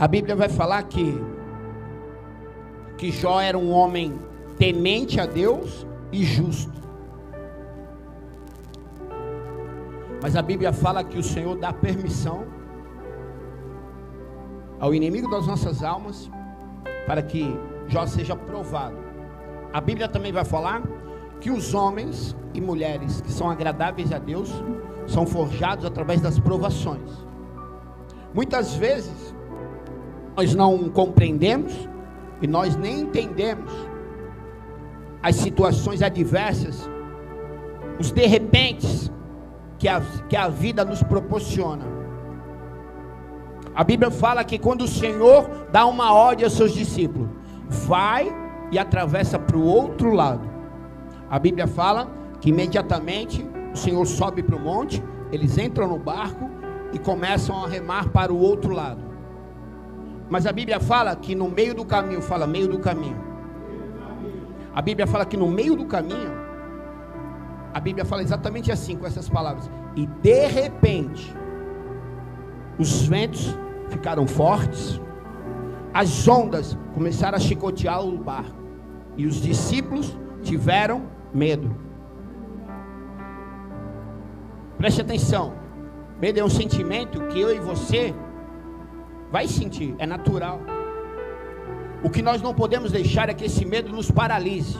A Bíblia vai falar que Jó era um homem temente a Deus e justo. Mas a Bíblia fala que o Senhor dá permissão ao inimigo das nossas almas para que Jó seja provado. A Bíblia também vai falar que os homens e mulheres que são agradáveis a Deus são forjados através das provações. Muitas vezes nós não compreendemos e nós nem entendemos as situações adversas, os de repentes que a vida nos proporciona. A Bíblia fala que quando o Senhor dá uma ordem aos seus discípulos, vai e atravessa para o outro lado. A Bíblia fala que imediatamente o Senhor sobe para o monte, eles entram no barco e começam a remar para o outro lado. Mas a Bíblia fala que no meio do caminho, meio do caminho. A Bíblia fala que no meio do caminho, a Bíblia fala exatamente assim, com essas palavras: e de repente, os ventos ficaram fortes, as ondas começaram a chicotear o barco, e os discípulos tiveram medo. Preste atenção, medo é um sentimento que eu e você vai sentir, é natural. O que nós não podemos deixar é que esse medo nos paralise.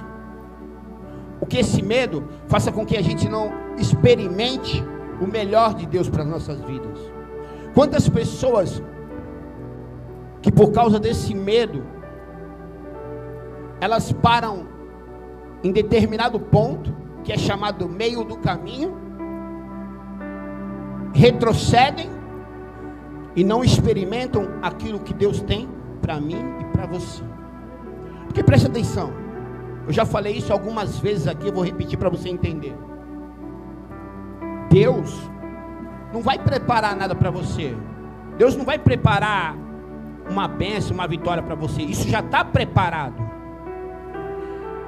O que esse medo faça com que a gente não experimente o melhor de Deus para as nossas vidas. Quantas pessoas que por causa desse medo, elas param em determinado ponto, que é chamado meio do caminho, retrocedem e não experimentam aquilo que Deus tem para mim e para você. Porque preste atenção, eu já falei isso algumas vezes aqui, eu vou repetir para você entender. Deus não vai preparar nada para você. Deus não vai preparar uma bênção, uma vitória para você. Isso já está preparado.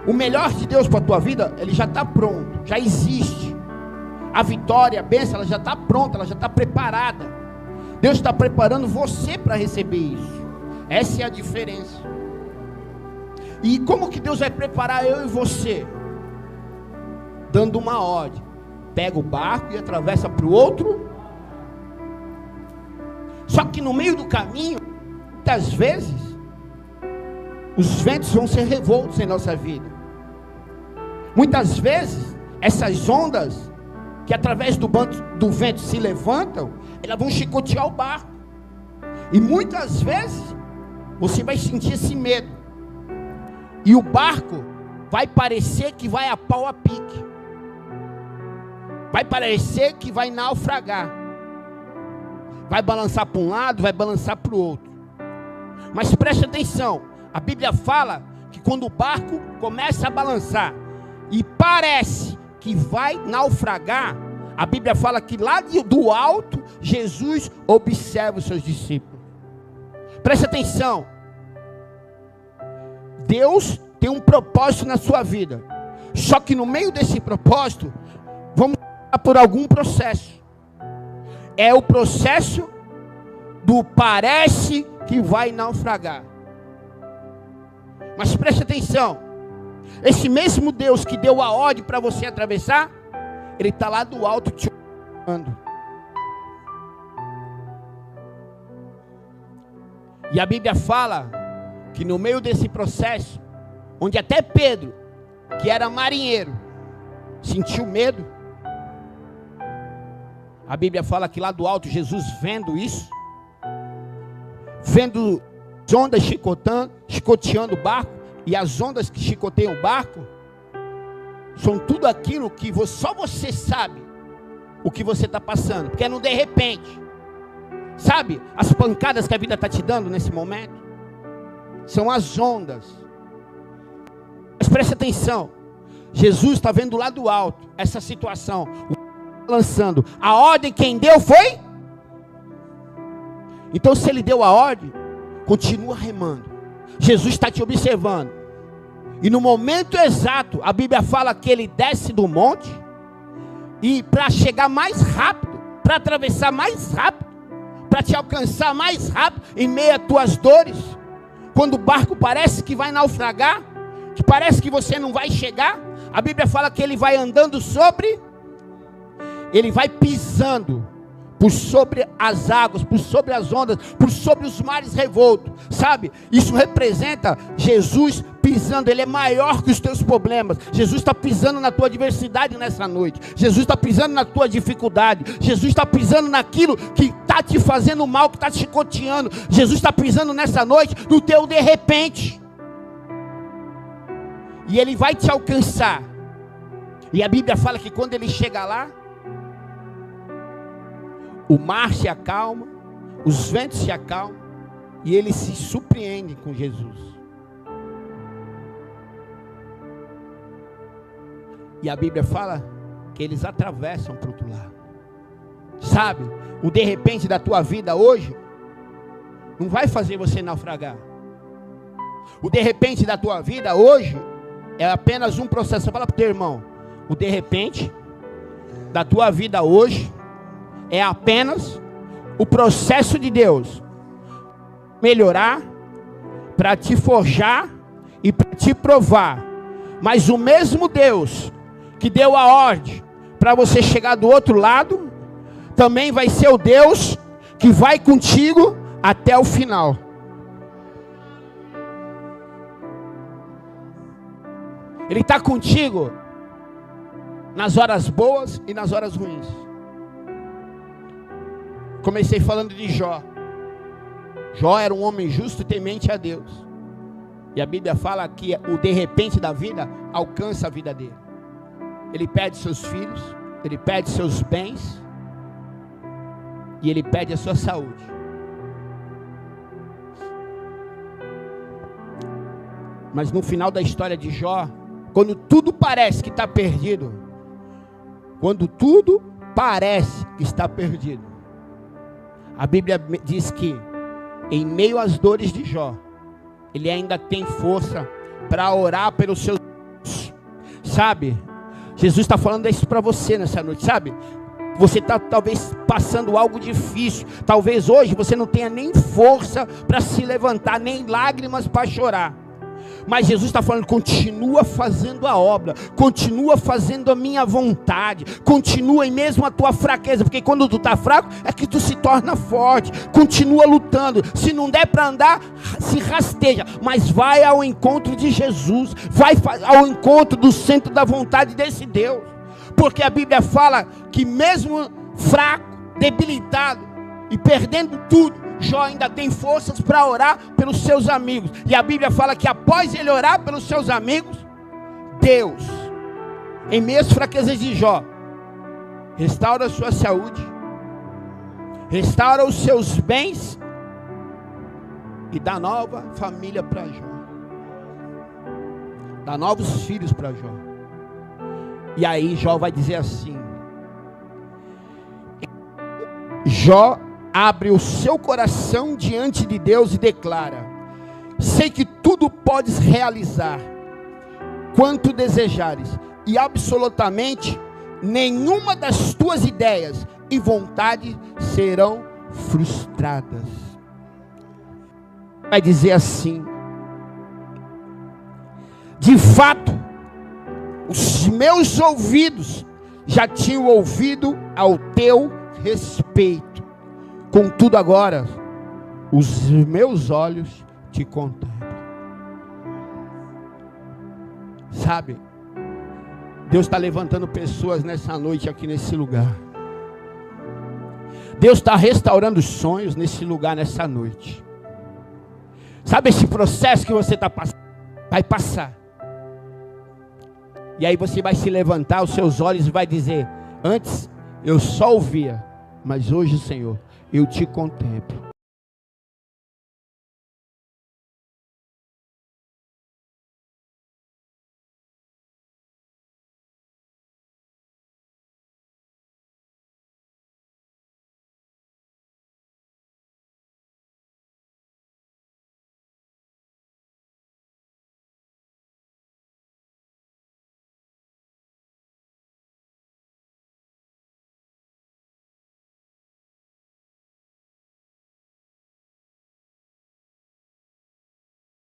O melhor de Deus para a tua vida, ele já está pronto, já existe. A vitória, a bênção, ela já está pronta, ela já está preparada. Deus está preparando você para receber isso. Essa é a diferença. E como que Deus vai preparar eu e você? Dando uma ordem: pega o barco e atravessa para o outro. Só que no meio do caminho, muitas vezes, os ventos vão ser revoltos em nossa vida. Muitas vezes, essas ondas que através do vento se levantam, elas vão chicotear o barco. E muitas vezes você vai sentir esse medo. E o barco vai parecer que vai a pau a pique. Vai parecer que vai naufragar. Vai balançar para um lado, vai balançar para o outro. Mas preste atenção, a Bíblia fala que quando o barco começa a balançar e parece que vai naufragar, a Bíblia fala que lá do alto, Jesus observa os seus discípulos. Preste atenção, Deus tem um propósito na sua vida. Só que no meio desse propósito, vamos passar por algum processo. É o processo do parece que vai naufragar. Mas preste atenção, esse mesmo Deus que deu a ordem para você atravessar, Ele está lá do alto te olhando. E a Bíblia fala que no meio desse processo, onde até Pedro, que era marinheiro, sentiu medo, a Bíblia fala que lá do alto, Jesus vendo isso, vendo as ondas chicoteando o barco, e as ondas que chicoteiam o barco, são tudo aquilo que só você sabe o que você está passando, porque é no de repente. Sabe, as pancadas que a vida está te dando nesse momento, são as ondas. Mas preste atenção, Jesus está vendo lá do alto essa situação, lançando. A ordem quem deu foi? Então se Ele deu a ordem, continua remando. Jesus está te observando. E no momento exato, a Bíblia fala que Ele desce do monte, e para chegar mais rápido, para atravessar mais rápido, para te alcançar mais rápido em meio a tuas dores. Quando o barco parece que vai naufragar, que parece que você não vai chegar, a Bíblia fala que ele vai andando ele vai pisando por sobre as águas, por sobre as ondas, por sobre os mares revoltos, sabe? Isso representa Jesus pisando. Ele é maior que os teus problemas. Jesus está pisando na tua adversidade nessa noite. Jesus está pisando na tua dificuldade. Jesus está pisando naquilo que está te fazendo mal, que está te chicoteando. Jesus está pisando nessa noite no teu de repente. E ele vai te alcançar. E a Bíblia fala que quando ele chega lá, o mar se acalma, os ventos se acalmam, e ele se surpreende com Jesus. E a Bíblia fala que eles atravessam para o outro lado. Sabe, o de repente da tua vida hoje não vai fazer você naufragar. O de repente da tua vida hoje é apenas um processo. Fala para o teu irmão, o de repente da tua vida hoje é apenas o processo de Deus melhorar, para te forjar e para te provar. Mas o mesmo Deus que deu a ordem para você chegar do outro lado, também vai ser o Deus que vai contigo até o final. Ele está contigo nas horas boas e nas horas ruins. Comecei falando de Jó. Jó era um homem justo e temente a Deus. E a Bíblia fala que o de repente da vida alcança a vida dele. Ele perde seus filhos, ele perde seus bens, e ele perde a sua saúde. Mas no final da história de Jó, quando tudo parece que está perdido, quando tudo parece que está perdido, a Bíblia diz que em meio às dores de Jó, ele ainda tem força para orar pelos seus filhos. Sabe, Jesus está falando isso para você nessa noite, sabe? Você está talvez passando algo difícil. Talvez hoje você não tenha nem força para se levantar, nem lágrimas para chorar. Mas Jesus está falando, continua fazendo a obra, continua fazendo a minha vontade, continua em mesmo a tua fraqueza, porque quando tu está fraco, é que tu se torna forte. Continua lutando, se não der para andar, se rasteja, mas vai ao encontro de Jesus, vai ao encontro do centro da vontade desse Deus, porque a Bíblia fala que mesmo fraco, debilitado e perdendo tudo, Jó ainda tem forças para orar pelos seus amigos. E a Bíblia fala que após ele orar pelos seus amigos, Deus, em meio às fraquezas de Jó, restaura a sua saúde, restaura os seus bens e dá nova família para Jó, dá novos filhos para Jó. E aí Jó vai dizer assim: Jó abre o seu coração diante de Deus e declara: sei que tudo podes realizar quanto desejares, e absolutamente nenhuma das tuas ideias e vontades serão frustradas. Vai dizer assim: de fato, os meus ouvidos já tinham ouvido ao teu respeito. Contudo agora, os meus olhos te contemplam. Sabe, Deus está levantando pessoas nessa noite aqui nesse lugar. Deus está restaurando sonhos nesse lugar nessa noite. Sabe esse processo que você está passando? Vai passar. E aí você vai se levantar os seus olhos e vai dizer: antes eu só ouvia, mas hoje, Senhor, eu te contemplo.